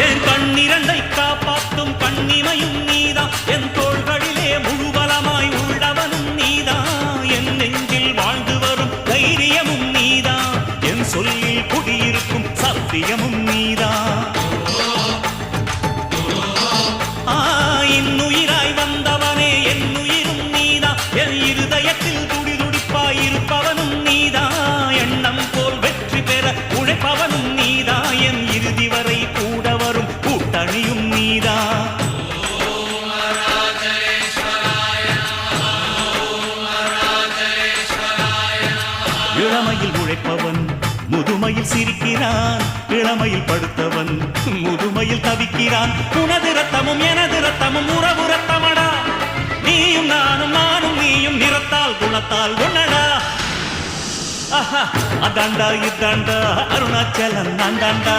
என் கண்ணிரண்டை காப்பாற்றும் கண்ணிமையும் நீதான், என் தோள்களிலே முழுபலமாய் உள்ளவனும் நீதான், என் நெஞ்சில் வாழ்ந்து வரும் தைரியமும் நீதான், என் சொல்லில் குடியிருக்கும் சத்தியமும் நீதான். இன்னுயிராய் வந்தவனே என் உயிரும் நீதான், என் இருதயத்தில் துடிதுடிப்பாய் இருப்பவனும் நீதான், எண்ணம் போல் வெற்றி பெற உழைப்பவனும் நீதான், என் இறுதி வரை கூட வரும் கூட்டணியும் நீதான். இளமையில் உழைப்பவன் முதுமையில் சிரிக்கிறான், இளமையில் படுத்தவன் முதுமையில் தவிக்கிறான். உனது ரத்தமும் எனது ரத்தமும் உறவு ரத்தமடா, நீயும் நானும் நானும் நீயும் நிறத்தால் குணத்தால் ஒன்னடா. அதாண்டா இதாண்டா அருணாச்சலம் நான்தாண்டா.